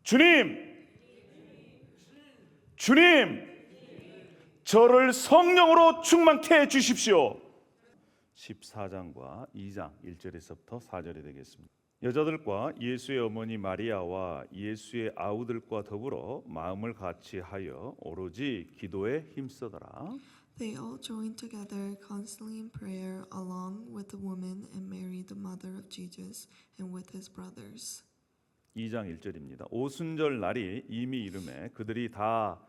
주님, 주님, 저를 성령으로 충만케 해 주십시오. 14장과 2장 1절에서부터 4절이 되겠습니다. 여자들과 예수의 어머니 마리아와 예수의 아우들과 더불어 마음을 같이 하여 오로지 기도에 힘쓰더라. They all joined together constantly in prayer along with the woman and Mary the mother of Jesus and with his brothers. 2장 1절입니다. 오순절 날이 이미 이르매 그들이 다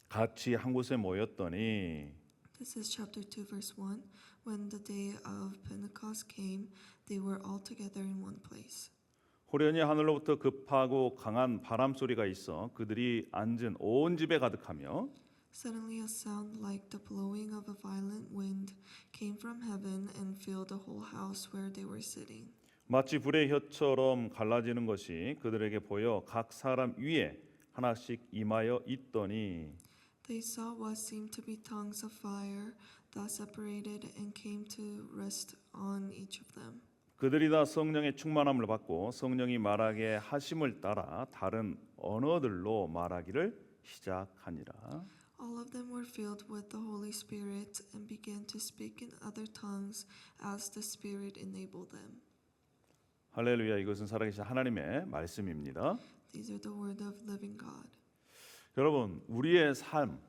같이 한 곳에 모였더니 This is chapter 2 verse 1. When the day of Pentecost came, they were all together in one place. 호련히 하늘로부터 급하고 강한 바람 소리가 있어 그들이 앉은 온 집에 가득하며 Suddenly a sound like the blowing of a violent wind came from heaven and filled the whole house where they were sitting. 마치 불의 혀처럼 갈라지는 것이 그들에게 보여 각 사람 위에 하나씩 임하여 있더니 They saw what seemed to be tongues of fire that separated and came to rest on each of them. 그들이 다 성령의 충만함을 받고 성령이 말하게 하심을 따라 다른 언어들로 말하기를 시작하니라. All of them were filled with the Holy Spirit and began to speak in other tongues as the Spirit enabled them. 할렐루야. 이것은 살아계신 하나님의 말씀입니다. These are the word of living God. 여러분, 우리의 삶,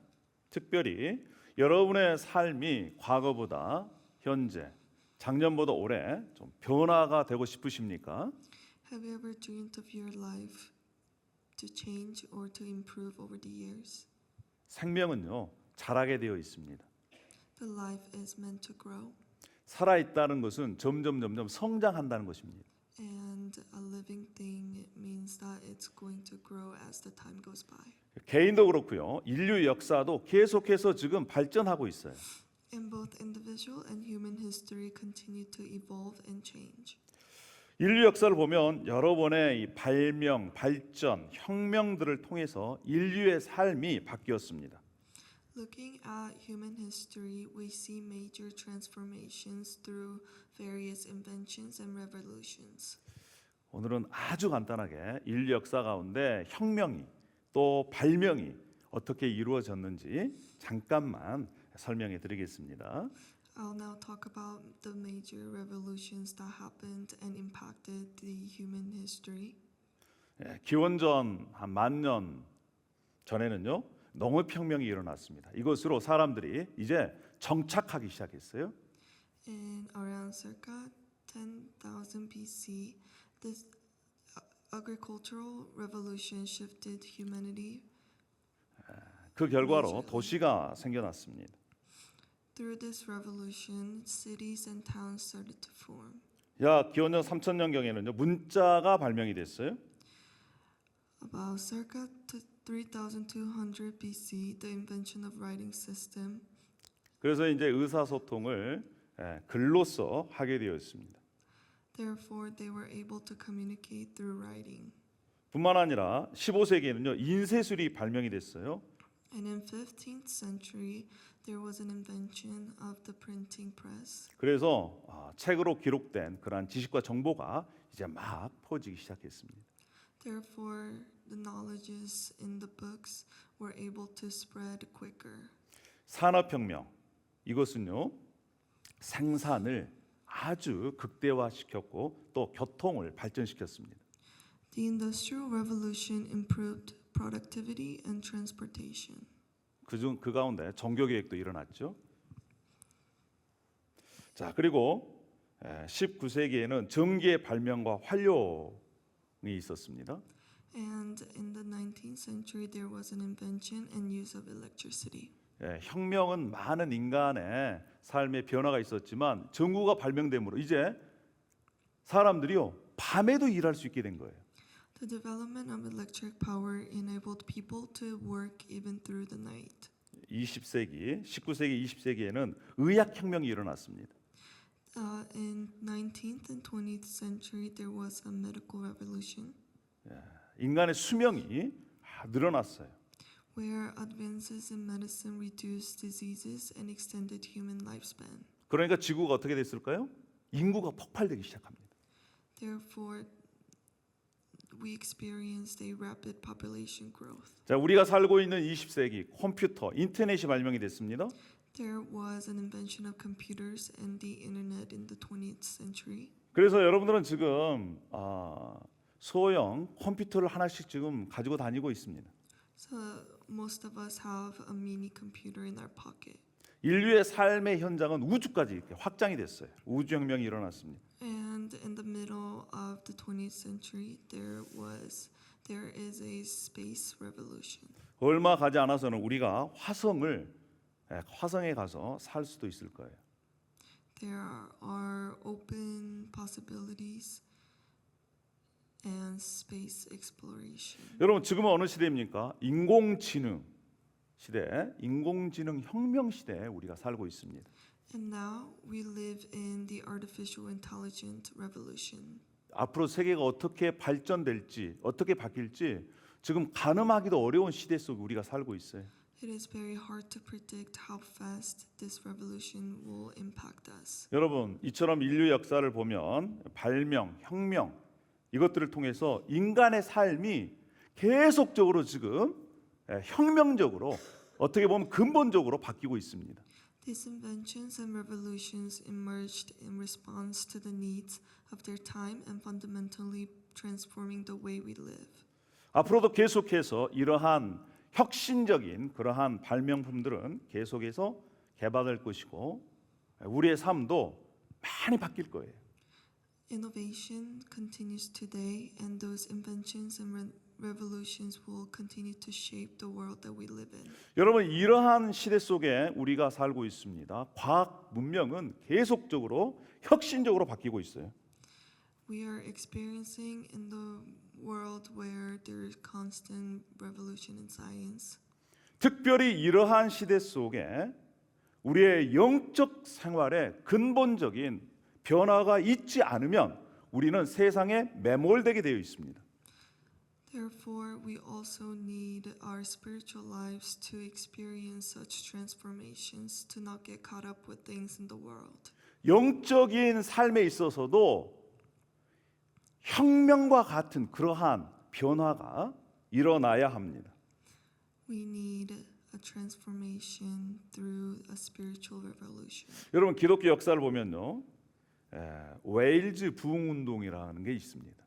특별히 여러분의 삶이 과거보다 현재, 작년보다 올해 좀 변화가 되고 싶으십니까? Have you ever dreamed of your life to change or to improve over the years? 생명은요, 자라게 되어 있습니다. The life is meant to grow, 살아 있다는 것은 점점 성장한다는 것입니다. and a living thing means that it's going to grow as the time goes by. 개인도 그렇고요. 인류 역사도 계속해서 지금 발전하고 있어요. In both individual and human history continue to evolve and change. 인류 역사를 보면 여러 번의 이 발명, 발전, 혁명들을 통해서 인류의 삶이 바뀌었습니다. Looking at human history, we see major transformations through various inventions and revolutions. 오늘은 아주 간단하게 인류 역사 가운데 혁명이 또 발명이 어떻게 이루어졌는지 잠깐만 설명해 드리겠습니다. I'll now talk about the major revolutions that happened and impacted the human history. 기원전 한 10,000년 전에는요. 농업혁명이 일어났습니다. 이것으로 사람들이 이제 정착하기 시작했어요. In around circa 10,000 BC, this agricultural revolution shifted humanity. 그 결과로 도시가 생겨났습니다. Through this revolution, cities and towns started to form. 약 기원전 3000년경에는요. 문자가 발명이 됐어요. About circa 3200 BC, the invention of writing system. 그래서 이제 의사소통을 글로써 하게 되었습니다. Therefore, they were able to communicate through writing. 뿐만 아니라 15세기에는요. 인쇄술이 발명이 됐어요. And in 15th century, there was an invention of the printing press. 그래서 책으로 기록된 그러한 지식과 정보가 이제 막 퍼지기 시작했습니다. Therefore, the knowledges in the books were able to spread quicker. 산업혁명, 이것은요. 생산을 아주 극대화시켰고 또 교통을 발전시켰습니다. The Industrial Revolution improved productivity and transportation. 그 가운데 종교개혁도 일어났죠. 자, 그리고 19세기에는 전기의 발명과 활용이 있었습니다. And in the 19th century, there was an invention and use of electricity. 혁명은 많은 인간의 삶의 변화가 있었지만 전구가 발명됨으로 이제 사람들이요 밤에도 일할 수 있게 된 거예요. The development of electric power enabled people to work even through the night. 20세기, 19세기, 20세기에는 의학혁명이 일어났습니다. In 19th and 20th century, there was a medical revolution 인간의 수명이 늘어났어요. where advances in medicine reduced diseases and extended human lifespan. 그러니까 지구가 어떻게 됐을까요? 인구가 폭발되기 시작합니다. Therefore, we experienced a rapid population growth. 자, 우리가 살고 있는 20세기 컴퓨터, 인터넷이 발명이 됐습니다. There was an invention of computers and the internet in the 20th century. 그래서 여러분들은 지금 소형 컴퓨터를 하나씩 지금 가지고 다니고 있습니다. So most of us have a mini computer in our pocket. 인류의 삶의 현장은 우주까지 이렇게 확장이 됐어요. 우주혁명이 일어났습니다. And in the middle of the 20th century, there is a space revolution. 얼마 가지 않아서는 우리가 화성에 가서 살 수도 있을 거예요. There are open possibilities and space exploration. 여러분 지금은 어느 시대입니까? 인공지능 시대, 인공지능 혁명 시대에 우리가 살고 있습니다. And now we live in the artificial intelligence revolution. 앞으로 세계가 어떻게 발전될지, 어떻게 바뀔지 지금 가늠하기도 어려운 시대 속에 우리가 살고 있어요. It is very hard to predict how fast this revolution will impact us. 여러분, 이처럼 인류 역사를 보면 발명, 혁명 이것들을 통해서 인간의 삶이 계속적으로 지금 혁명적으로 어떻게 보면 근본적으로 바뀌고 있습니다. These inventions and revolutions emerged in response to the needs of their time and fundamentally transforming the way we live. 앞으로도 계속해서 이러한 혁신적인 그러한 발명품들은 계속해서 개발될 것이고 우리의 삶도 많이 바뀔 거예요. Innovation continues today, and those inventions and revolutions will continue to shape the world that we live in. 여러분 이러한 시대 속에 우리가 살고 있습니다. 과학 문명은 계속적으로 혁신적으로 바뀌고 있어요. We are experiencing in the world where there is constant revolution in science. 특별히 이러한 시대 속에 우리의 영적 생활에 근본적인 변화가 있지 않으면 우리는 세상에 매몰되게 되어 있습니다. Therefore, we also need our spiritual lives to experience such transformations, to not get caught up with things in the world. 영적인 삶에 있어서도 혁명과 같은 그러한 변화가 일어나야 합니다. We need a transformation through a spiritual revolution. 여러분 기독교 역사를 보면요, 웨일즈 부흥운동이라는 게 있습니다.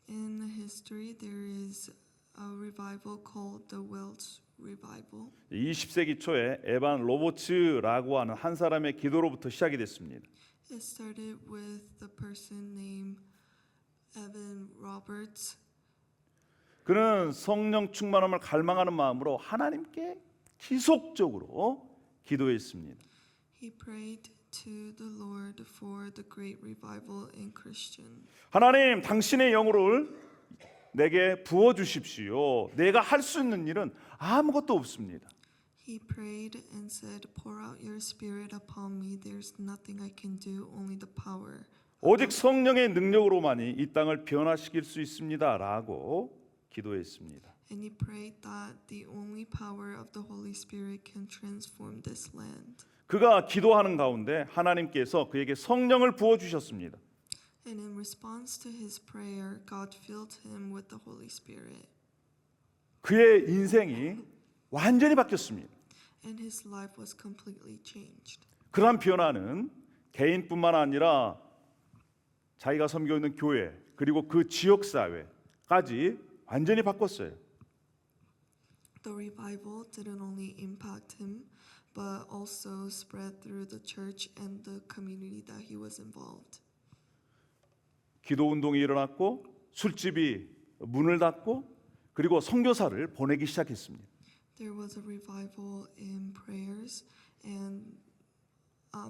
In history, there is a revival called the Welsh Revival. 20세기 초에 에반 로버츠라고 하는 한 사람의 기도로부터 시작이 됐습니다. It started with the person named Evan Roberts. 그는 성령 충만함을 갈망하는 마음으로 하나님께 지속적으로 기도했습니다. He prayed to the Lord for the great revival in Christian. 하나님, 당신의 영혼을 내게 부어 주십시오. 내가 할 수 있는 일은 아무것도 없습니다. He prayed and said, "Pour out your spirit upon me. There's nothing I can do, only the power." 오직 성령의 능력으로만이 이 땅을 변화시킬 수 있습니다라고 기도했습니다. And he prayed that the only power of the Holy Spirit can transform this land. 그가 기도하는 가운데 하나님께서 그에게 성령을 부어 주셨습니다. And in response to his prayer, God filled him with the Holy Spirit. 그의 인생이 완전히 바뀌었습니다. And his life was completely changed. 그러한 변화는 개인뿐만 아니라 자기가 섬기고 있는 교회 그리고 그 지역 사회까지 완전히 바꿨어요. The revival didn't only impact him, but also spread through the church and the community that he was involved. 기도 운동이 일어났고 술집이 문을 닫고 그리고 선교사를 보내기 시작했습니다. There was a revival in prayers, and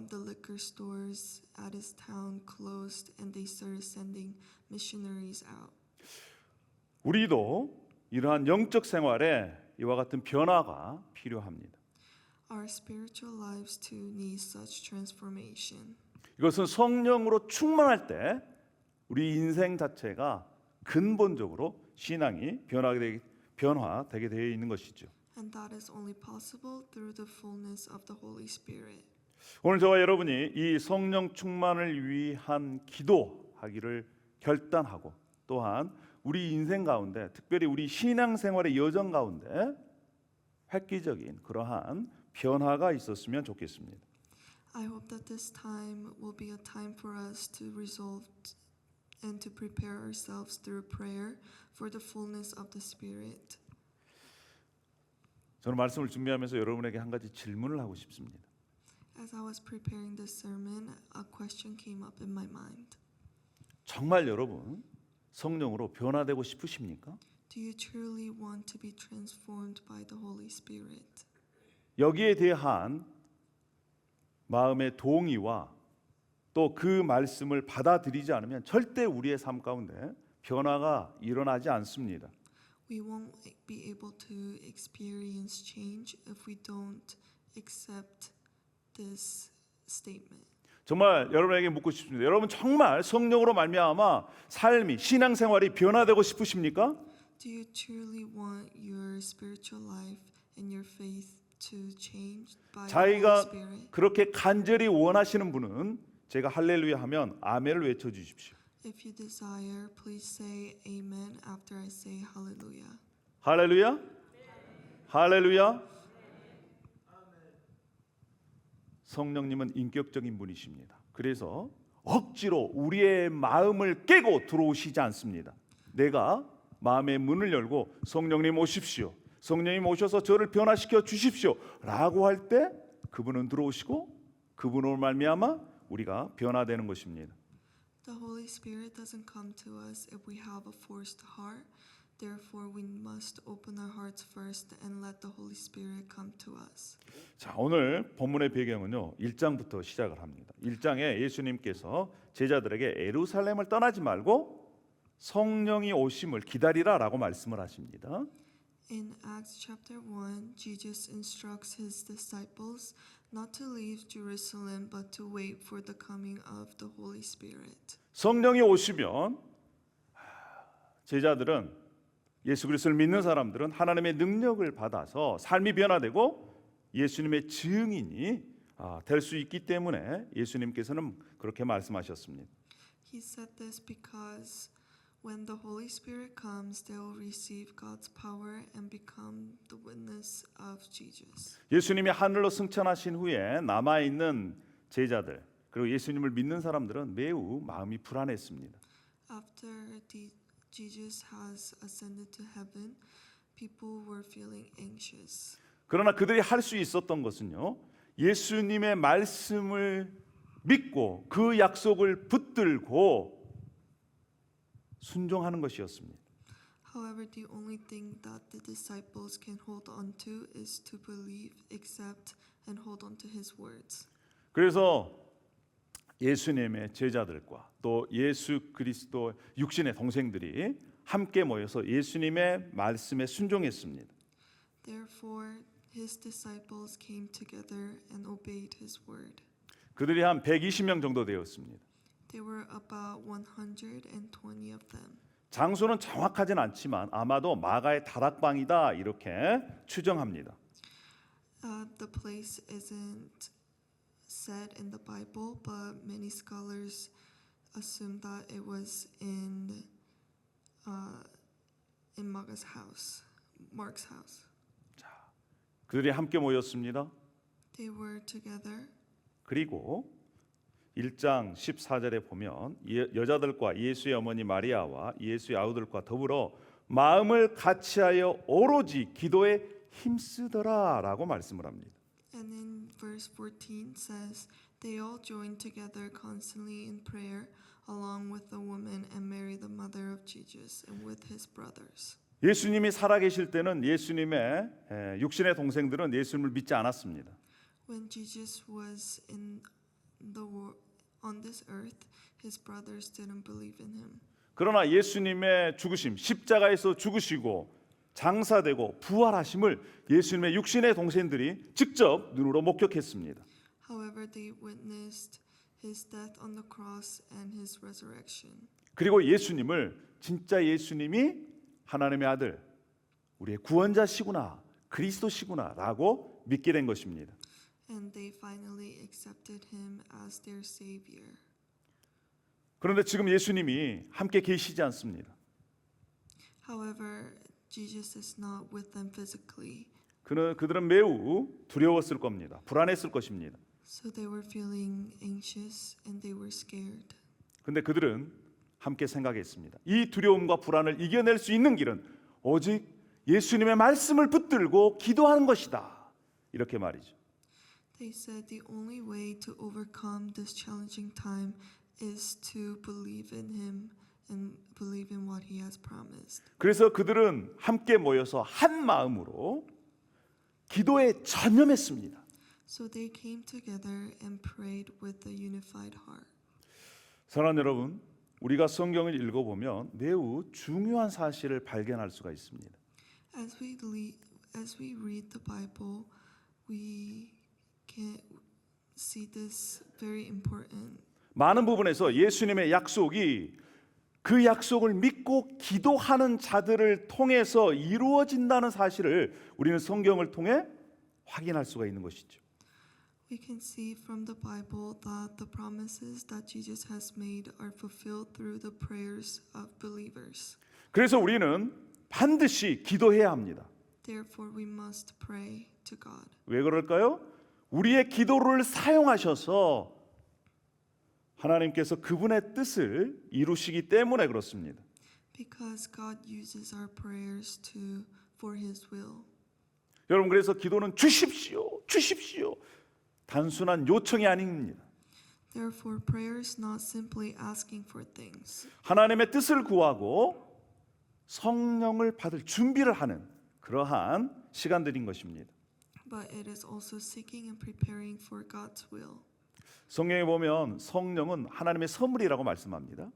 the liquor stores at his town closed, and they started sending missionaries out. 우리도 이러한 영적 생활에 이와 같은 변화가 필요합니다. Our spiritual lives too need such transformation. 이것은 성령으로 충만할 때 우리 인생 자체가 근본적으로 신앙이 변화되게 되어 있는 것이죠. And that is only possible through the fullness of the Holy Spirit. 오늘 저와 여러분이 이 성령 충만을 위한 기도하기를 결단하고 또한 우리 인생 가운데, 특별히 우리 신앙생활의 여정 가운데 획기적인 그러한 변화가 있었으면 좋겠습니다. I hope that this time will be a time for us to resolve and to prepare ourselves through prayer for the fullness of the Spirit. 저는 말씀을 준비하면서 여러분에게 한 가지 질문을 하고 싶습니다. As I was preparing this sermon, a question came up in my mind. 정말 여러분 성령으로 변화되고 싶으십니까? Do you truly want to be transformed by the Holy Spirit? 여기에 대한 마음의 동의와 또 그 말씀을 받아들이지 않으면 절대 우리의 삶 가운데 변화가 일어나지 않습니다. We won't be able to experience change if we don't accept this statement. 정말 여러분에게 묻고 싶습니다. 여러분 정말 성령으로 말미암아 삶이 신앙생활이 변화되고 싶으십니까? Do you truly want your spiritual life and your faith to change by the Holy 자기가 Spirit? 그렇게 간절히 원하시는 분은 제가 할렐루야 하면 아멘을 외쳐 주십시오. If you desire, please say amen after I say hallelujah. 할렐루야? 할렐루야? 성령님은 인격적인 분이십니다. 그래서 억지로 우리의 마음을 깨고 들어오시지 않습니다. 내가 마음의 문을 열고 성령님 오십시오. 성령님 오셔서 저를 변화시켜 주십시오. 라고 할 때 그분은 들어오시고 그분으로 말미암아 우리가 변화되는 것입니다. The Holy Spirit doesn't come to us if we have a forced heart. Therefore, we must open our hearts first and let the Holy Spirit come to us. 자, 오늘 본문의 배경은요. 1장부터 시작을 합니다. 1장에 예수님께서 제자들에게 예루살렘을 떠나지 말고 성령이 오심을 기다리라라고 말씀을 하십니다. In Acts chapter 1, Jesus instructs his disciples not to leave Jerusalem but to wait for the coming of the Holy Spirit. 성령이 오시면 제자들은 예수 그리스도를 믿는 사람들은 하나님의 능력을 받아서 삶이 변화되고 예수님의 증인이 될 수 있기 때문에 예수님께서는 그렇게 말씀하셨습니다. He said this because when the Holy Spirit comes, they will receive God's power and become the witness of Jesus. 예수님이 하늘로 승천하신 후에 남아 있는 제자들 그리고 예수님을 믿는 사람들은 매우 마음이 불안했습니다. After Jesus has ascended to heaven, people were feeling anxious. 그러나 그들이 할 수 있었던 것은요. 예수님의 말씀을 믿고 그 약속을 붙들고 순종하는 것이었습니다. However, the only thing that the disciples can hold on to is to believe, accept, and hold on to his words. 그래서 예수님의 제자들과 또 예수 그리스도 육신의 동생들이 함께 모여서 예수님의 말씀에 순종했습니다. Therefore, his disciples came together and obeyed his word. 그들이 한 120명 정도 되었습니다. There were about 120 of them. 장소는 정확하진 않지만 아마도 마가의 다락방이다 이렇게 추정합니다. The place isn't said in the Bible, but many scholars assume that it was in Mark's house. 그들이 함께 모였습니다. They were together. 그리고 1장 14절에 보면 여자들과 예수의 어머니 마리아와 예수의 아우들과 더불어 마음을 같이하여 오로지 기도에 힘쓰더라라고 말씀을 합니다. And in verse 14 says, they all joined together constantly in prayer, along with the woman and Mary, the mother of Jesus, and with his brothers. 예수님이 살아계실 때는 예수님의 육신의 동생들은 예수님을 믿지 않았습니다. When Jesus was on this earth, his brothers didn't believe in him. 그러나 예수님의 죽으심, 십자가에서 죽으시고 장사되고 부활하심을 예수님의 육신의 동생들이 직접 눈으로 목격했습니다. However, they witnessed his death on the cross and his resurrection. 그리고 예수님을 진짜 예수님이 하나님의 아들, 우리의 구원자시구나, 그리스도시구나라고 믿게 된 것입니다. And they finally accepted him as their savior. 그런데 지금 예수님이 함께 계시지 않습니다. However, Jesus is not with them physically, 그들은 매우 두려웠을 겁니다. 불안했을 것입니다. so they were feeling anxious and they were scared. 근데 그들은 함께 생각했습니다. 이 두려움과 불안을 이겨낼 수 있는 길은 오직 예수님의 말씀을 붙들고 기도하는 것이다. 이렇게 말이죠. They said the only way to overcome this challenging time is to believe in Him and believe in what He has promised. 그래서 그들은 함께 모여서 한 마음으로 기도에 전념했습니다. So they came together and prayed with a unified heart. 사랑하는 여러분, 우리가 성경을 읽어보면 매우 중요한 사실을 발견할 수가 있습니다. As we read the Bible, we can see this very important. 많은 부분에서 예수님의 약속이 그 약속을 믿고 기도하는 자들을 통해서 이루어진다는 사실을 우리는 성경을 통해 확인할 수가 있는 것이죠. We can see from the Bible that the promises that Jesus has made are fulfilled through the prayers of believers. 그래서 우리는 반드시 기도해야 합니다. Therefore, we must pray to God. 왜 그럴까요? 우리의 기도를 사용하셔서 하나님께서 그분의 뜻을 이루시기 때문에 그렇습니다. Because God uses our prayers for His will. 여러분, 그래서 기도는 주십시오, 주십시오. 단순한 요청이 아닙니다. Therefore, prayer is not simply asking for things. 하나님의 뜻을 구하고 성령을 받을 준비를 하는 그러한 시간들인 것입니다. But it is also seeking and preparing for God's will. 성경에 보면 성령은 하나님의 선물이라고 말씀합니다.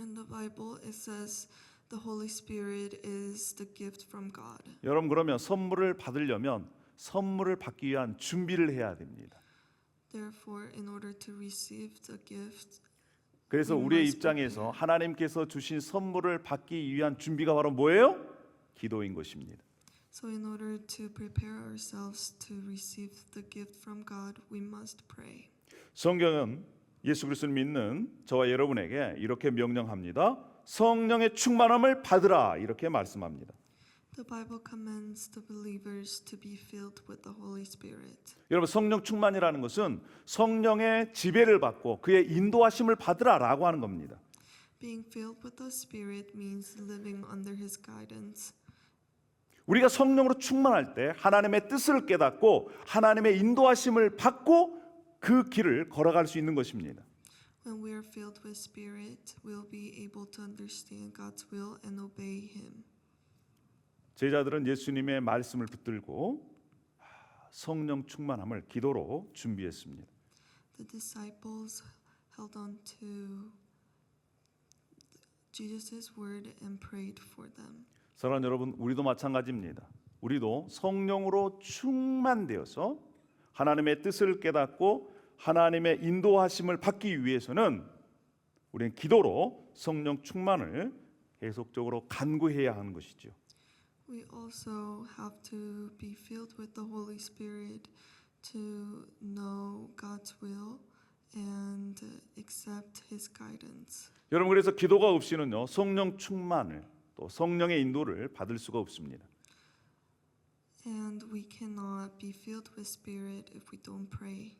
In the Bible, it says the Holy Spirit is the gift from God. 여러분, 그러면 선물을 받으려면 선물을 받기 위한 준비를 해야 됩니다. Therefore, in order to receive the gift, 그래서 We 우리의 must 입장에서 prepare. 하나님께서 주신 선물을 받기 위한 준비가 바로 뭐예요? 기도인 것입니다. so in order to prepare ourselves to receive the gift from God, we must pray. 성경은 예수 그리스도를 믿는 저와 여러분에게 이렇게 명령합니다. 성령의 충만함을 받으라 이렇게 말씀합니다. The Bible commands the believers to be filled with the Holy Spirit. 여러분, 성령 충만이라는 것은 성령의 지배를 받고 그의 인도하심을 받으라라고 하는 겁니다. Being filled with the Spirit means living under His guidance. 우리가 성령으로 충만할 때 하나님의 뜻을 깨닫고 하나님의 인도하심을 받고 그 길을 걸어갈 수 있는 것입니다. When we are filled with Spirit, we'll be able to understand God's will and obey Him. 제자들은 예수님의 말씀을 붙들고 성령 충만함을 기도로 준비했습니다. The disciples held on to Jesus' word and prayed for them. 사랑하는 여러분, 우리도 마찬가지입니다. 우리도 성령으로 충만되어서 하나님의 뜻을 깨닫고 하나님의 인도하심을 받기 위해서는 우리는 기도로 성령 충만을 계속적으로 간구해야 하는 것이죠. We also have to be filled with the Holy Spirit to know God's will and accept His guidance. 여러분, 그래서 기도가 없이는요 성령 충만을 또 성령의 인도를 받을 수가 없습니다. And we cannot be filled with Spirit if we don't pray.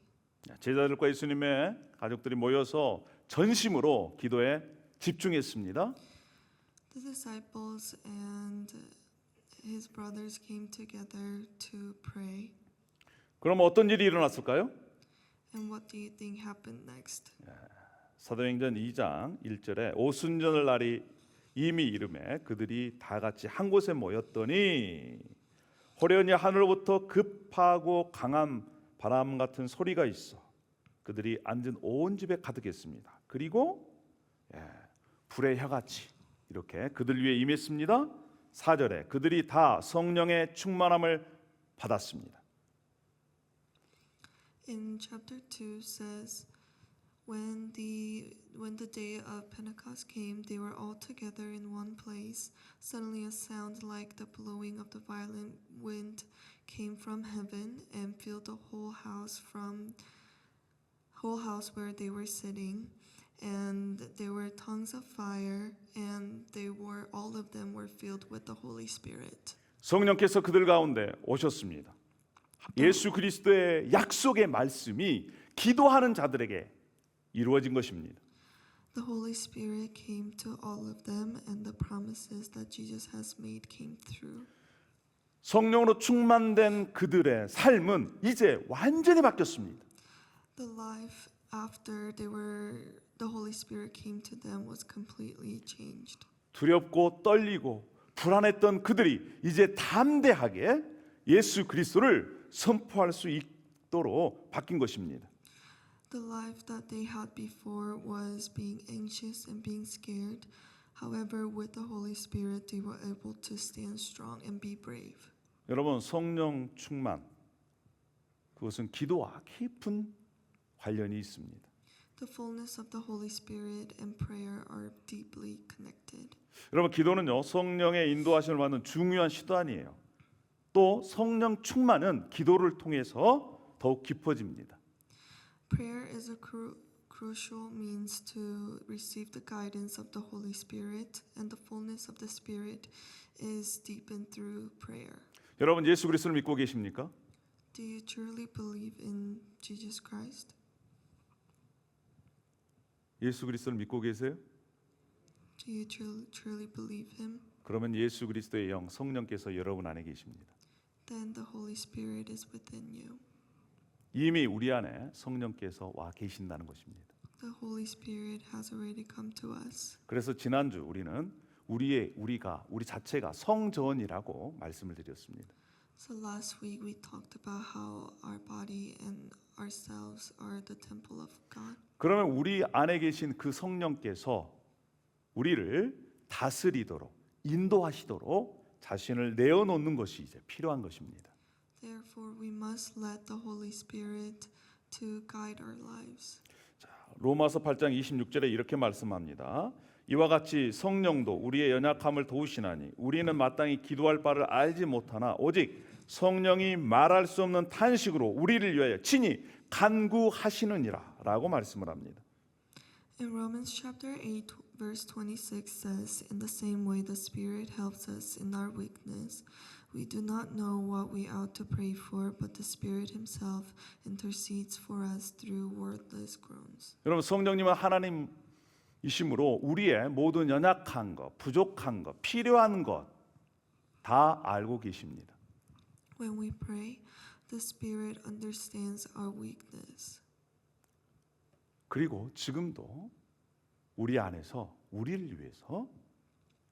제자들과 예수님의 가족들이 모여서 전심으로 기도에 집중했습니다. The disciples and His brothers came together to pray. 그럼 어떤 일이 일어났을까요? And what do you think happened next? 사도행전 2장 1절에 오순절 날이 이미 이르매 그들이 다 같이 한 곳에 모였더니 호련히 하늘로부터 급하고 강한 바람 같은 소리가 있어 그들이 앉은 온 집에 가득했습니다. 그리고 불의 혀같이 이렇게 그들 위에 임했습니다. 4절에 그들이 다 성령의 충만함을 받았습니다. In chapter 2 says, when the day of Pentecost came, they were all together in one place. Suddenly a sound like the blowing of the violent wind came from heaven and filled the whole house where they were sitting. And there were tongues of fire, and all of them were filled with the Holy Spirit. 성령께서 그들 가운데 오셨습니다. 예수 그리스도의 약속의 말씀이 기도하는 자들에게 이루어진 것입니다. The Holy Spirit came to all of them, and the promises that Jesus has made came through. 성령으로 충만된 그들의 삶은 이제 완전히 바뀌었습니다. The life after the Holy Spirit came to them was completely changed. 두렵고 떨리고 불안했던 그들이 이제 담대하게 예수 그리스도를 선포할 수 있도록 바뀐 것입니다. The life that they had before was being anxious and being scared. However, with the Holy Spirit, they were able to stand strong and be brave. 여러분, 성령 충만 그것은 기도와 깊은 관련이 있습니다. The fullness of the Holy Spirit and prayer are deeply connected. 여러분, 기도는요 성령의 인도하심을 받는 중요한 수단이에요. 또 성령 충만은 기도를 통해서 더욱 깊어집니다. Prayer is a crucial means to receive the guidance of the Holy Spirit, and the fullness of the Spirit is deepened through prayer. 여러분, 예수 그리스도를 믿고 계십니까? Do you truly believe in Jesus Christ? 예수 그리스도를 믿고 계세요? Do you truly believe Him? 그러면 예수 그리스도의 영 성령께서 여러분 안에 계십니다. Then the Holy Spirit is within you. 이미 우리 안에 성령께서 와 계신다는 것입니다. The Holy Spirit has already come to us. 그래서 지난주 우리는 우리 자체가 성전이라고 말씀을 드렸습니다. So last week we talked about how our body and ourselves are the temple of God. 그러면 우리 안에 계신 그 성령께서 우리를 다스리도록 인도하시도록 자신을 내어놓는 것이 이제 필요한 것입니다. Therefore, we must let the Holy Spirit to guide our lives. 로마서 8장 26절에 이렇게 말씀합니다. 이와 같이 성령도 우리의 연약함을 도우시나니 우리는 마땅히 기도할 바를 알지 못하나 오직 성령이 말할 수 없는 탄식으로 우리를 위하여 친히 간구하시느니라라고 말씀을 합니다. In Romans chapter 8 verse 26 says, "In the same way the Spirit helps us in our weakness. We do not know what we ought to pray for, but the Spirit Himself intercedes for us through wordless groans." 여러분, 성령님은 하나님이심으로 우리의 모든 연약한 것, 부족한 것, 필요한 것 다 알고 계십니다. When we pray, the Spirit understands our weakness. 그리고 지금도 우리 안에서 우리를 위해서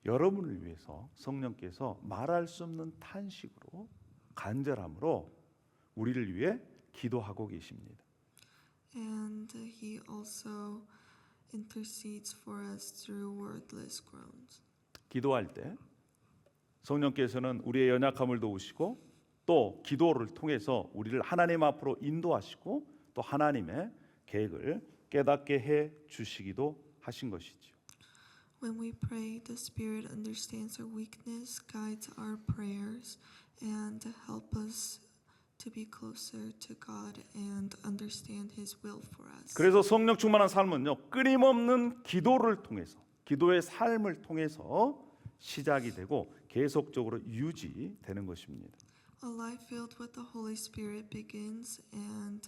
여러분을 위해서 성령께서 말할 수 없는 탄식으로 간절함으로 우리를 위해 기도하고 계십니다. And He also intercedes for us through wordless groans. 기도할 때 성령께서는 우리의 연약함을 도우시고 또 기도를 통해서 우리를 하나님 앞으로 인도하시고 또 하나님의 계획을 깨닫게 해 주시기도 하신 것이죠. When we pray, the Spirit understands our weakness, guides our prayers, and help us to be closer to God and understand His will for us. 그래서 성령 충만한 삶은요 끊임없는 기도를 통해서 기도의 삶을 통해서 시작이 되고 계속적으로 유지되는 것입니다. A life filled with the Holy Spirit begins and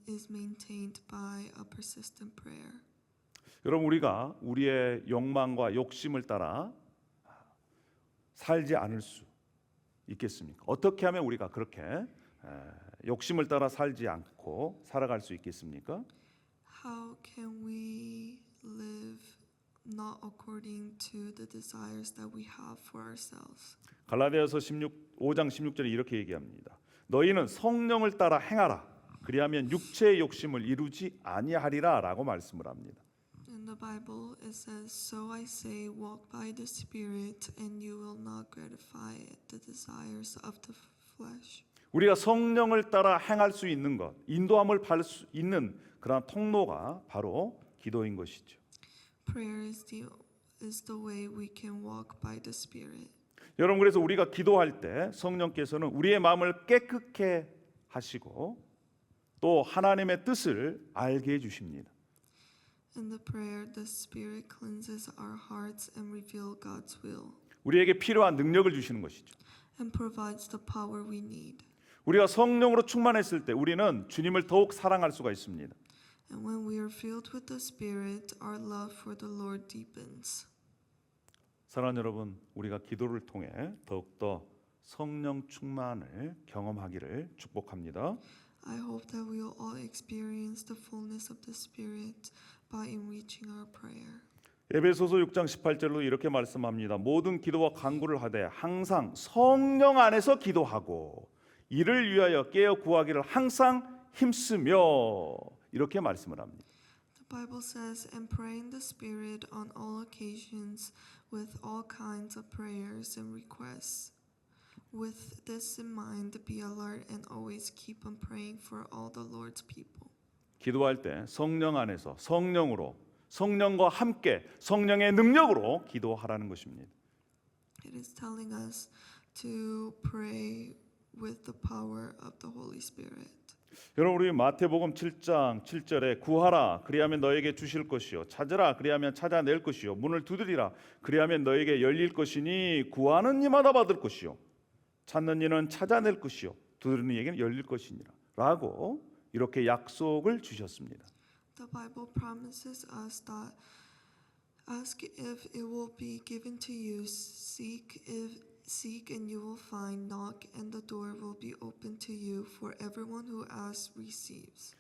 is maintained by a persistent prayer. 여러분, 우리가 우리의 욕망과 욕심을 따라 살지 않을 수 있겠습니까? 어떻게 하면 우리가 그렇게 욕심을 따라 살지 않고 살아갈 수 있겠습니까? How can we live not according to the desires that we have for ourselves? 갈라디아서 5장 16절에 이렇게 얘기합니다. 너희는 성령을 따라 행하라. 그리하면 육체의 욕심을 이루지 아니하리라라고 말씀을 합니다. In the Bible it says, "So I say, walk by the Spirit, and you will not gratify the desires of the flesh." 우리가 성령을 따라 행할 수 있는 것, 인도함을 받을 수 있는 그런 통로가 바로 기도인 것이죠. Prayer is the way we can walk by the Spirit. 여러분, 그래서 우리가 기도할 때 성령께서는 우리의 마음을 깨끗게 하시고 또 하나님의 뜻을 알게 해 주십니다. In the prayer, the Spirit cleanses our hearts and reveals God's will. 우리에게 필요한 능력을 주시는 것이죠. and provides the power we need. 우리가 성령으로 충만했을 때 우리는 주님을 더욱 사랑할 수가 있습니다. And when we are filled with the Spirit, our love for the Lord deepens. 사랑하는 여러분, 우리가 기도를 통해 더욱더 성령 충만을 경험하기를 축복합니다. I hope that we will all experience the fullness of the Spirit by enriching our prayer. 에베소서 6장 18절로 이렇게 말씀합니다. 모든 기도와 간구를 하되 항상 성령 안에서 기도하고 이를 위하여 깨어 구하기를 항상 힘쓰며 이렇게 말씀을 합니다. The Bible says, and pray in the Spirit on all occasions with all kinds of prayers and requests. With this in mind, be alert and always keep on praying for all the Lord's people. 기도할 때 성령 안에서 성령으로 성령과 함께 성령의 능력으로 기도하라는 것입니다. It is telling us to pray with the power of the Holy Spirit. 여러분 우리 마태복음 7장 7절에 구하라 그리하면 너에게 주실 것이요 찾으라 그리하면 찾아낼 것이요 문을 두드리라 그리하면 너에게 열릴 것이니 구하는 이마다 받을 것이요 찾는 이는 찾아낼 것이요 두드리는 이에게는 열릴 것이니라 라고 이렇게 약속을 주셨습니다. The Bible promises us that ask if it will be given to you, seek and you will find, knock and the door will be opened to you. For everyone who asks receives.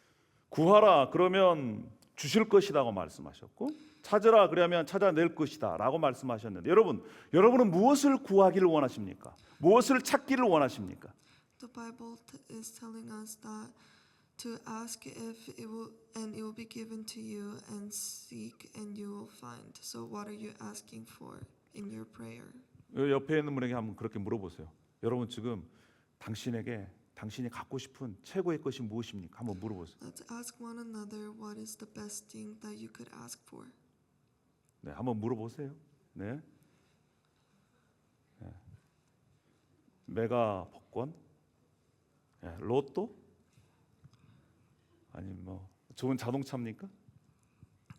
구하라 그러면 주실 것이라고 말씀하셨고 찾으라 그러면 찾아낼 것이다라고 말씀하셨는데 여러분은 무엇을 구하기를 원하십니까? 무엇을 찾기를 원하십니까? The Bible is telling us that to ask if it will be given to you, and seek and you will find. So what are you asking for in your prayer? 옆에 있는 분에게 한번 그렇게 물어보세요. 여러분 지금 당신이 갖고 싶은 최고의 것이 무엇입니까? 한번 물어보세요. Let's ask one another what is the best thing that you could ask for. 네, 한번 물어보세요. 네. 네. 메가 복권, 네, 로또, 아니면 뭐 좋은 자동차입니까?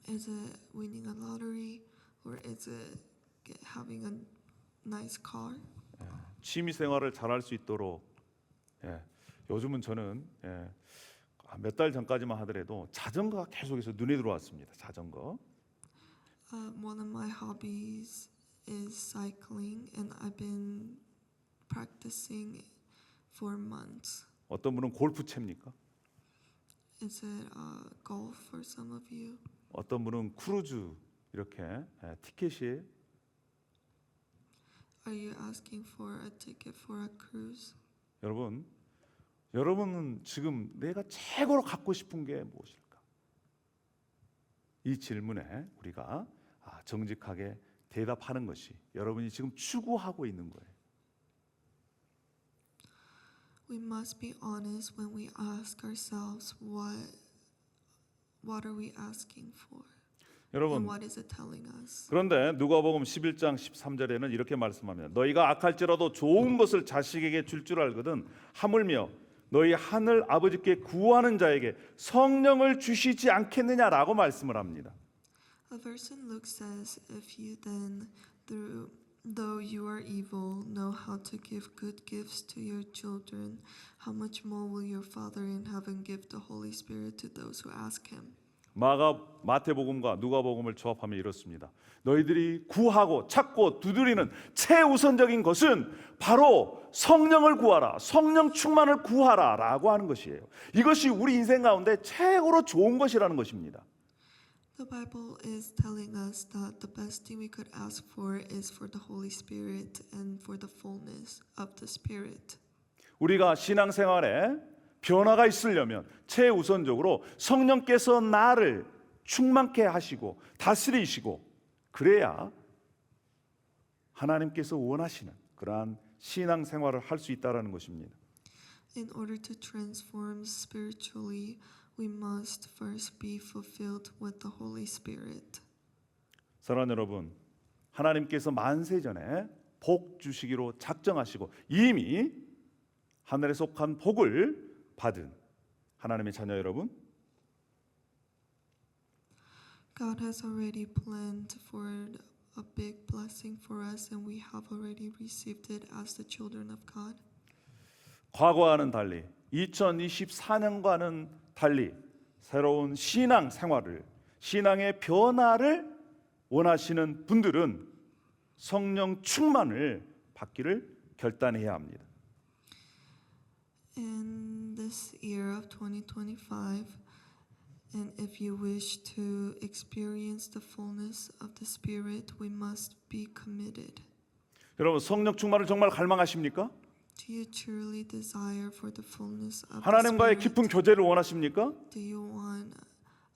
Is it winning a lottery, or is it having a nice car? 취미 생활을 잘할 수 있도록 요즘은 저는 몇 달 전까지만 하더라도 자전거가 계속해서 눈에 들어왔습니다. 자전거. One of my hobbies is cycling, and I've been practicing for months. 어떤 분은 골프 챕니까? Is it golf for some of you? 어떤 분은 크루즈 이렇게 티켓이 Are you asking for a ticket for a cruise? 여러분은 지금 내가 최고로 갖고 싶은 게 무엇일까? 이 질문에 우리가 정직하게 대답하는 것이 여러분이 지금 추구하고 있는 거예요. We must be honest when we ask ourselves what are we asking for? 여러분 And what is it telling us? 그런데 누가복음 11장 13절에는 이렇게 말씀합니다. 너희가 악할지라도 좋은 것을 자식에게 줄 줄 알거든 하물며 너희 하늘 아버지께 구하는 자에게 성령을 주시지 않겠느냐라고 말씀을 합니다. A verse in Luke says, if you then, though you are evil, know how to give good gifts to your children, how much more will your Father in heaven give the Holy Spirit to those who ask him? 마태복음과 누가복음을 조합하면 이렇습니다. 너희들이 구하고 찾고 두드리는 최우선적인 것은 바로 성령을 구하라, 성령 충만을 구하라라고 하는 것이에요. 이것이 우리 인생 가운데 최고로 좋은 것이라는 것입니다. The Bible is telling us that the best thing we could ask for is for the Holy Spirit and for the fullness of the Spirit. 우리가 신앙생활에 변화가 있으려면 최우선적으로 성령께서 나를 충만케 하시고 다스리시고 그래야 하나님께서 원하시는 그러한 신앙생활을 할 수 있다라는 것입니다. In order to transform spiritually, we must first be fulfilled with the Holy Spirit. 사랑하는 여러분, 하나님께서 만세전에 복 주시기로 작정하시고 이미 하늘에 속한 복을 받은 하나님의 자녀 여러분, God has already planned for a big blessing for us, and we have already received it as the children of God. 과거와는 달리 2024년과는 달리 새로운 신앙 생활을, 신앙의 변화를 원하시는 분들은 성령 충만을 받기를 결단해야 합니다. In this year of 2025, and if you wish to experience the fullness of the Spirit, we must be committed. 여러분, 성령 충만을 정말 갈망하십니까? Do you truly desire for the fullness of the 하나님과의 Spirit? 깊은 교제를 원하십니까? Do you want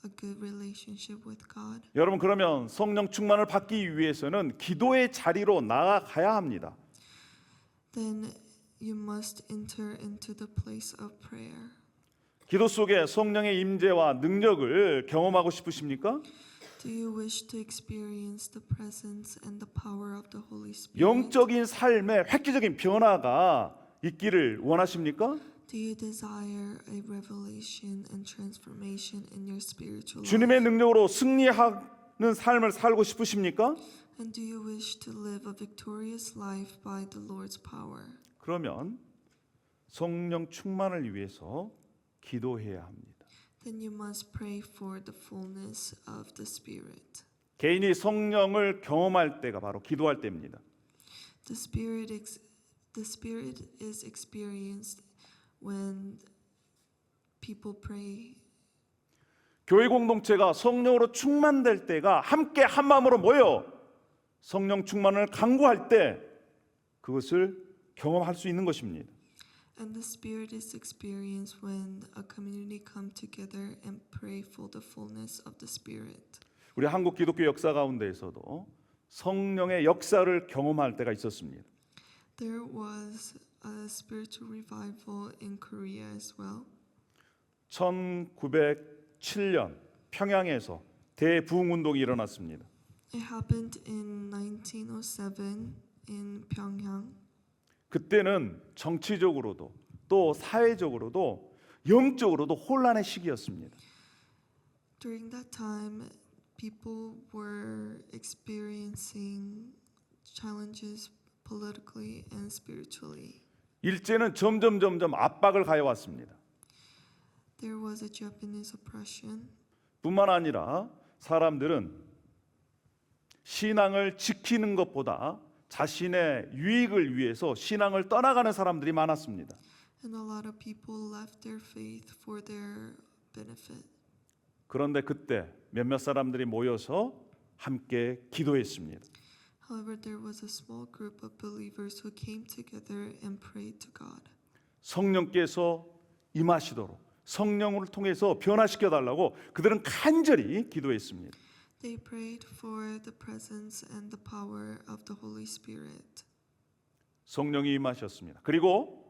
a good relationship with God? 여러분, 그러면 성령 충만을 받기 위해서는 기도의 자리로 나아가야 합니다. Then you must enter into the place of prayer. 기도 속에 성령의 임재와 능력을 경험하고 싶으십니까? Do you wish to experience the presence and the power of the Holy Spirit? 영적인 삶에 획기적인 변화가 있기를 원하십니까? Do you desire a revelation and transformation in your spiritual life? 주님의 능력으로 승리하는 삶을 살고 싶으십니까? And do you wish to live a victorious life by the Lord's power? 그러면 성령 충만을 위해서 기도해야 합니다. Then you must pray for the fullness of the Spirit. 개인이 성령을 경험할 때가 바로 기도할 때입니다. The Spirit is experienced when people pray. 교회 공동체가 성령으로 충만될 때가 함께 한 마음으로 모여 성령 충만을 간구할 때 그것을 경험할 수 있는 것입니다. And the Spirit is experienced when a community come together and pray for the fullness of the Spirit. 우리 한국 기독교 역사 가운데에서도 성령의 역사를 경험할 때가 있었습니다. There was a spiritual revival in Korea as well. 1907년 평양에서 대부흥 운동이 일어났습니다. It happened in 1907 in Pyongyang. 그때는 정치적으로도 또 사회적으로도 영적으로도 혼란의 시기였습니다. During that time, people were experiencing challenges politically and spiritually. 일제는 점점 압박을 가해왔습니다. There was a Japanese oppression. 뿐만 아니라 사람들은 신앙을 지키는 것보다 자신의 유익을 위해서 신앙을 떠나가는 사람들이 많았습니다. And a lot of people left their faith for their benefit. 그런데 그때 몇몇 사람들이 모여서 함께 기도했습니다. However, there was a small group of believers who came together and prayed to God. 성령께서 임하시도록 성령을 통해서 변화시켜 달라고 그들은 간절히 기도했습니다. They prayed for the presence and the power of the Holy Spirit. 성령이 임하셨습니다. 그리고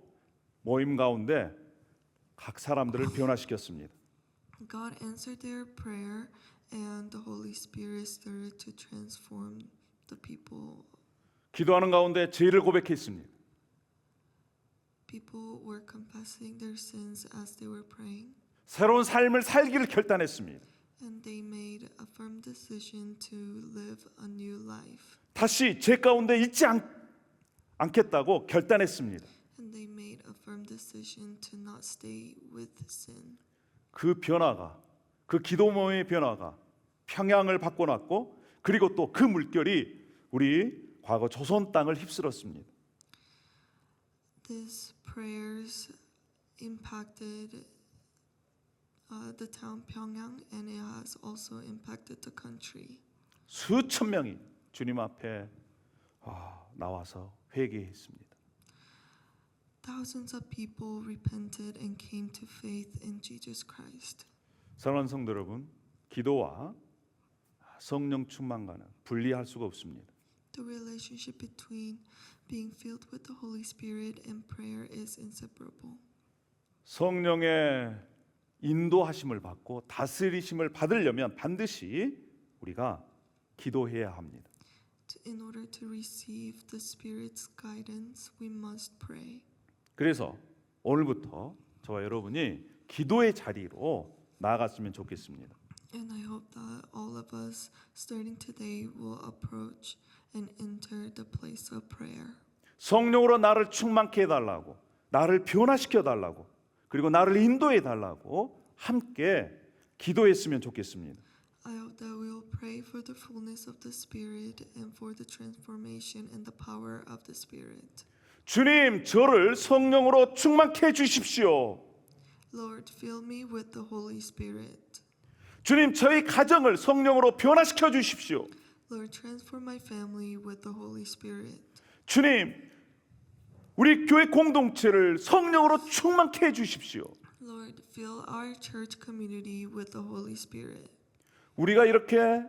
모임 가운데 각 사람들을 변화시켰습니다. God answered their prayer, and the Holy Spirit started to transform the people. 기도하는 가운데 죄를 고백했습니다. People were confessing their sins as they were praying, 새로운 삶을 살기를 결단했습니다. and they made a firm decision to live a new life. 다시 죄 가운데 있지 않겠다고 결단했습니다. And they made a firm decision to not stay with sin. 그 변화가, 그 기도 모임의 변화가 평양을 바꿔놨고, 그리고 또 그 물결이 우리 과거 조선 땅을 휩쓸었습니다. These prayers impacted the town Pyongyang, and it has also impacted the country. 수천 명이 주님 앞에 나와서 회개했습니다. Thousands of people repented and came to faith in Jesus Christ. 사랑하는 성도 여러분, 기도와 성령 충만과는 분리할 수가 없습니다. The relationship between being filled with the Holy Spirit and prayer is inseparable. 성령의 인도하심을 받고 다스리심을 받으려면 반드시 우리가 기도해야 합니다. In order to receive the Spirit's guidance, we must pray. 그래서 오늘부터 저와 여러분이 기도의 자리로 나아갔으면 좋겠습니다. And I hope that all of us, starting today, will approach and enter the place of prayer. 성령으로 나를 충만케 해달라고, 나를 변화시켜 달라고, 그리고 나를 인도해 달라고 함께 기도했으면 좋겠습니다. I hope that we will pray for the fullness of the Spirit and for the transformation and the power of the Spirit. 주님, 저를 성령으로 충만케 해 주십시오. Lord, fill me with the Holy Spirit. 주님, 저희 가정을 성령으로 변화시켜 주십시오. Lord, transform my family with the Holy Spirit. 주님, 우리 교회 공동체를 성령으로 충만케 해 주십시오. Lord, fill our church community with the Holy Spirit. 우리가 이렇게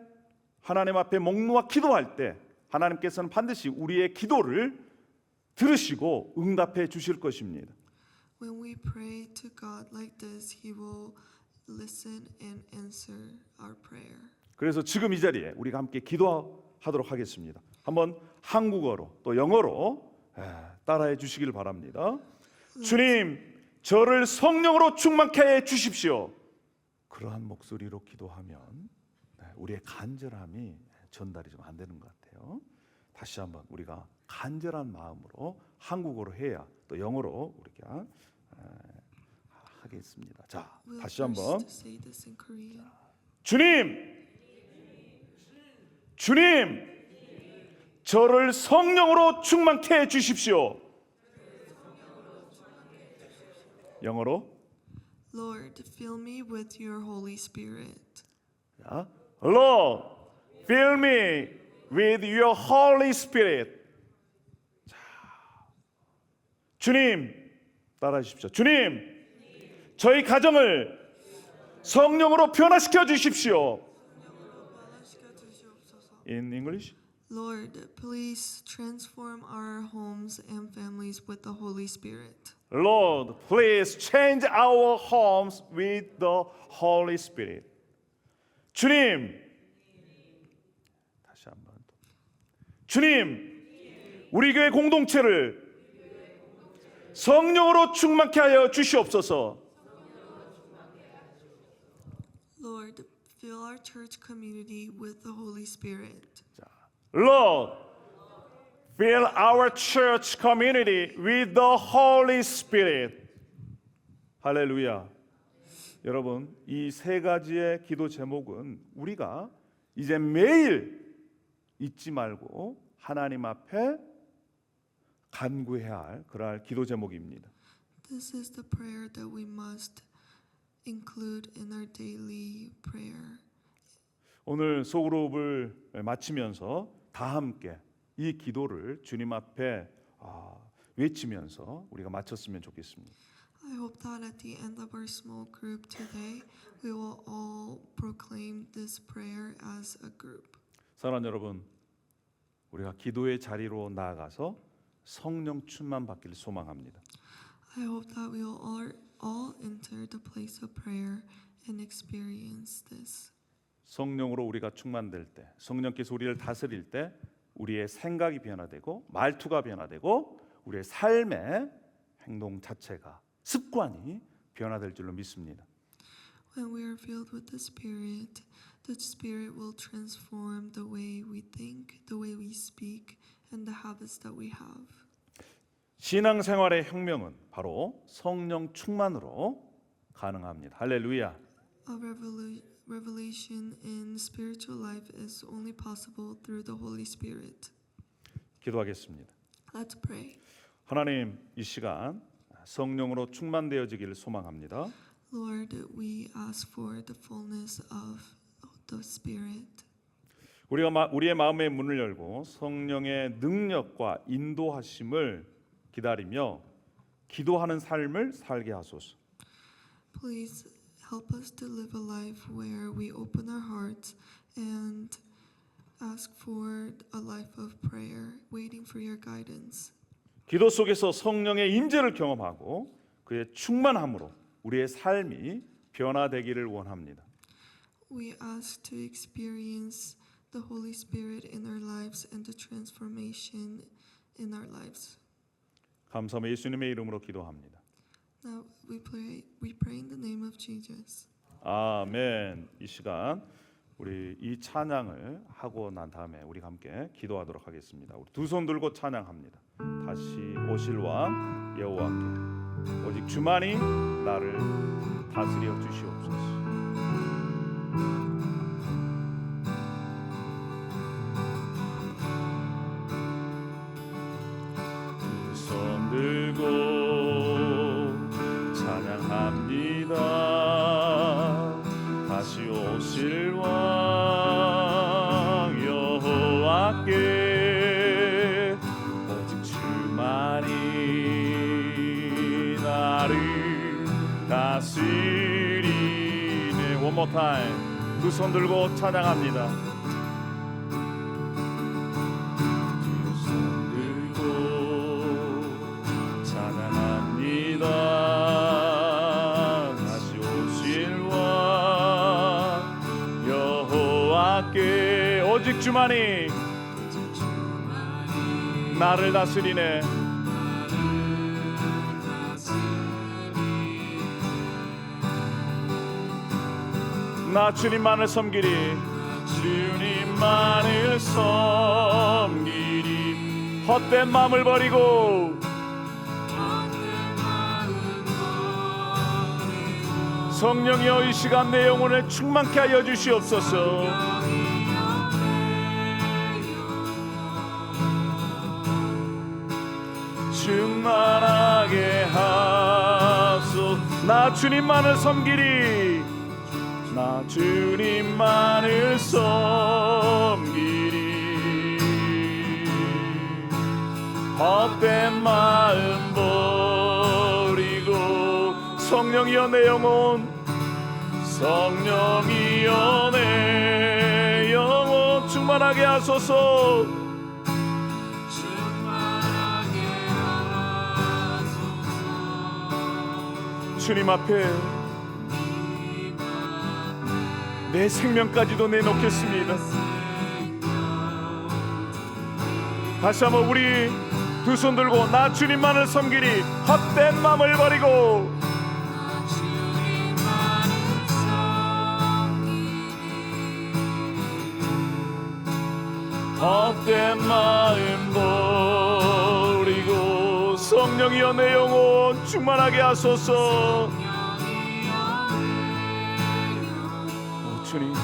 하나님 앞에 목 놓아 기도할 때 하나님께서는 반드시 우리의 기도를 들으시고 응답해 주실 것입니다. When we pray to God like this, He will listen and answer our prayer. 그래서 지금 이 자리에 우리가 함께 기도하도록 하겠습니다. 한번 한국어로 또 영어로 따라해 주시길 바랍니다. 주님, 저를 성령으로 충만케 해 주십시오. 그러한 목소리로 기도하면 우리의 간절함이 전달이 좀 안 되는 것 같아요. 다시 한번 우리가 간절한 마음으로 한국어로 해야 또 영어로 우리가 하겠습니다. 자, We'll 다시 first 한번 say this in Korean. 주님, 저를 성령으로 충만케 해 주십시오. 영어로 Lord, fill me with your Holy Spirit. 자, Lord, fill me with your Holy Spirit. 자, 주님, 따라해 주십시오. 주님, 저희 가정을 성령으로 변화시켜 주십시오. In English, Lord, please transform our homes and families with the Holy Spirit. Lord, please change our homes with the Holy Spirit. 주님, 다시 한번. 주님, 우리 교회 공동체를 성령으로 충만케 하여 주시옵소서. Lord, fill our church community with the Holy Spirit. Lord, fill our church community with the Holy Spirit. 할렐루야. 여러분, 이 세 가지의 기도 제목은 우리가 이제 매일 잊지 말고 하나님 앞에 간구해야 할 그러한 기도 제목입니다. This is the prayer that we must include in our daily prayer. 오늘 소그룹을 마치면서 다 함께 이 기도를 주님 앞에 외치면서 우리가 마쳤으면 좋겠습니다. I hope that at the end of our small group today, we will all proclaim this prayer as a group. 사랑하는 여러분, 우리가 기도의 자리로 나아가서 성령 충만 받기를 소망합니다. I hope that we will all enter the place of prayer and experience this. 성령으로 우리가 충만될 때, 성령께서 우리를 다스릴 때 우리의 생각이 변화되고 말투가 변화되고 우리의 삶의 행동 자체가 습관이 변화될 줄로 믿습니다. When we are filled with the Spirit will transform the way we think, the way we speak, and the habits that we have. 신앙생활의 혁명은 바로 성령 충만으로 가능합니다. 할렐루야. A revelation in spiritual life is only possible through the Holy Spirit. 기도하겠습니다. Let's pray. 하나님, 이 시간 성령으로 충만되어지기를 소망합니다. Lord, we ask for the fullness of the Spirit. 우리가 우리의 마음의 문을 열고 성령의 능력과 인도하심을 기다리며 기도하는 삶을 살게 하소서. Please help us to live a life where we open our hearts and ask for a life of prayer, waiting for your guidance. 기도 속에서 성령의 임재를 경험하고 그의 충만함으로 우리의 삶이 변화되기를 원합니다. We ask to experience the Holy Spirit in our lives and the transformation in our lives. 감사하며 예수님의 이름으로 기도합니다. Now we pray in the name of Jesus. 아멘. 이 시간 우리 이 찬양을 하고 난 다음에 우리 함께 기도하도록 하겠습니다. 우리 두 손 들고 찬양합니다. 다시 오실 왕 여호와께 오직 주만이 나를 다스려 주시옵소서. 두 손 들고 찬양합니다. 다시 오실 왕 여호와께 오직 주만이 나를 다스리네. One more time. 두 손 들고 찬양합니다. 두 손 들고 찬양합니다. 다시 오실 왕 여호와께 오직 주만이 나를 다스리네. 나 주님만을 섬기리. 주님만을 섬기리. 헛된 마음을 버리고 성령이여 이 시간 내 영혼을 충만케 하여 주시옵소서. 충만하게 하소. 나 주님만을 섬기리. 나 주님만을 섬기리. 헛된 마음 버리고 성령이여 내 영혼, 성령이여 내 영혼 충만하게 하소서. 주님 앞에 내 생명까지도 내놓겠습니다. 다시 한번 우리 두 손 들고 나 주님만을 섬기리. 헛된 마음을 버리고 헛된 마음 버리고 성령이여 내 영혼 충만하게 하소서. 주님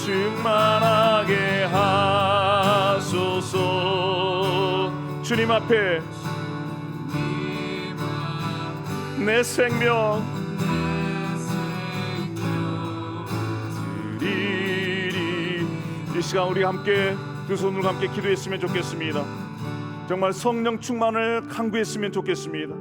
충만하게 하소서. 주님 앞에 내 생명 드리리. 이 시간 우리 함께 두 손으로 함께 기도했으면 좋겠습니다. 정말 성령 충만을 강구했으면 좋겠습니다.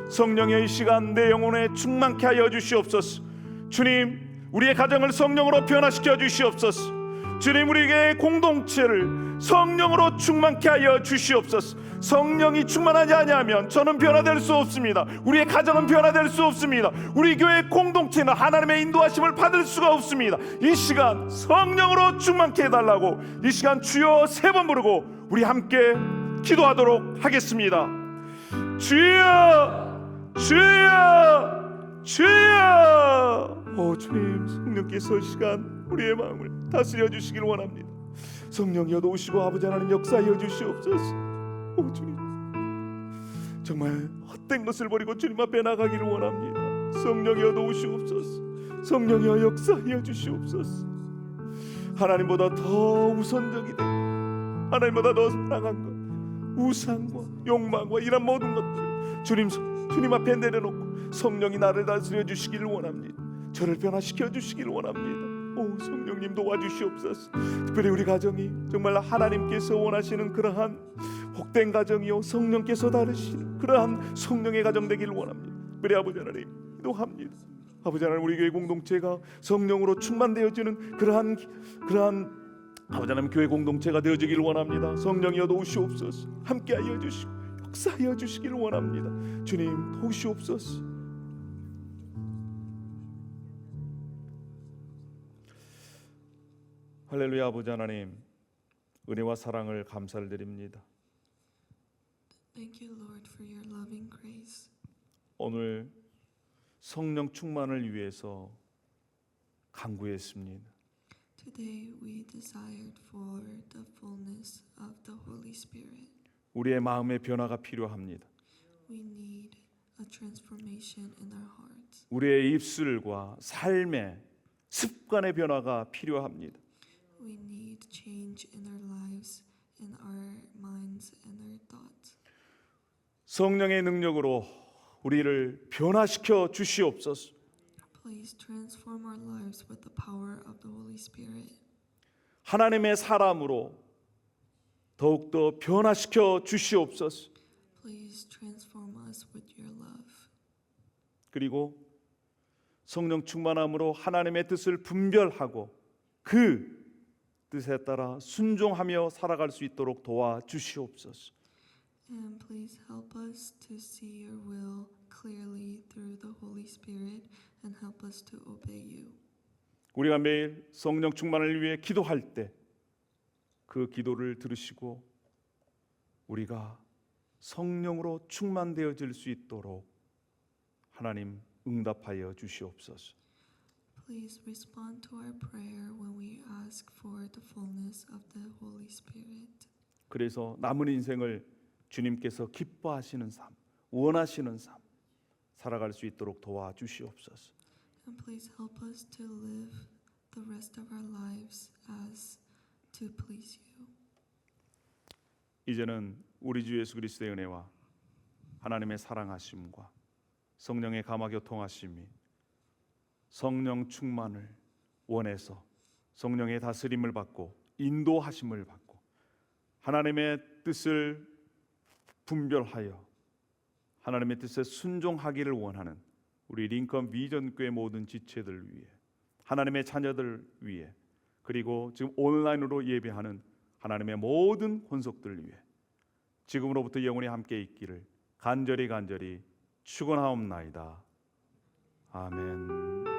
성령의 이 시간 내 영혼에 충만케 하여 주시옵소서. 주님 우리의 가정을 성령으로 변화시켜 주시옵소서. 주님 우리에게 공동체를 성령으로 충만케 하여 주시옵소서. 성령이 충만하지 아니하면 저는 변화될 수 없습니다. 우리의 가정은 변화될 수 없습니다. 우리 교회 공동체는 하나님의 인도하심을 받을 수가 없습니다. 이 시간 성령으로 충만케 해달라고 이 시간 주여 3번 부르고 우리 함께 기도하도록 하겠습니다. 주여 주여 주여. 주님 성령께서 이 시간 우리의 마음을 다스려 주시길 원합니다. 성령이여 오시고 아버지 하나님 역사하여 주시옵소서. 주님 정말 헛된 것을 버리고 주님 앞에 나가기를 원합니다. 성령이여 오시옵소서. 성령이여 역사하여 주시옵소서. 하나님보다 더 우선적이 되고 하나님보다 더 사랑한 것, 우상과 욕망과 이런 모든 것들 주님 앞에 내려놓고 성령이 나를 다스려 주시기를 원합니다. 저를 변화시켜 주시기를 원합니다. 성령님 도와주시옵소서. 특별히 우리 가정이 정말 하나님께서 원하시는 그러한 복된 가정이요 성령께서 다루시는 그러한 성령의 가정 되기를 원합니다. 특별히 아버지 하나님 기도합니다. 아버지 하나님 우리 교회 공동체가 성령으로 충만되어지는 그러한 아버지 하나님 교회 공동체가 되어지기를 원합니다. 성령이여 도우시옵소서. 함께하여 주시고 역사하여 주시기를 원합니다. 주님 도우시옵소서. 할렐루야. 아버지 하나님 은혜와 사랑을 감사를 드립니다. Thank you, Lord, for your loving grace. 오늘 성령 충만을 위해서 간구했습니다. Today we desired for the fullness of the Holy Spirit. 우리의 마음의 변화가 필요합니다. We need a transformation in our hearts. 우리의 입술과 삶의 습관의 변화가 필요합니다. We need change in our lives, in our minds and our thoughts. 성령의 능력으로 우리를 변화시켜 주시옵소서. Please transform our lives with the power of the Holy Spirit. 하나님의 사람으로 더욱더 변화시켜 주시옵소서. Please transform us with your love. 그리고 성령 충만함으로 하나님의 뜻을 분별하고 그 뜻에 따라 순종하며 살아갈 수 있도록 도와주시옵소서. And please help us to see your will clearly through the Holy Spirit and help us to obey you. 우리가 매일 성령 충만을 위해 기도할 때 그 기도를 들으시고 우리가 성령으로 충만되어질 수 있도록 하나님 응답하여 주시옵소서. Please respond to our prayer when we ask for the fullness of the Holy Spirit. 그래서 남은 인생을 주님께서 기뻐하시는 삶, 원하시는 삶 살아갈 수 있도록 도와주시옵소서. And please help us to live the rest of our lives as to please you. 이제는 우리 주 예수 그리스도의 은혜와 하나님의 사랑하심과 성령의 감화교통하심이 성령 충만을 원해서 성령의 다스림을 받고 인도하심을 받고 하나님의 뜻을 분별하여 하나님의 뜻에 순종하기를 원하는 우리 링컨 비전교회 모든 지체들 위해 하나님의 자녀들 위해 그리고 지금 온라인으로 예배하는 하나님의 모든 권속들 위해 지금으로부터 영원히 함께 있기를 간절히 축원하옵나이다. 아멘.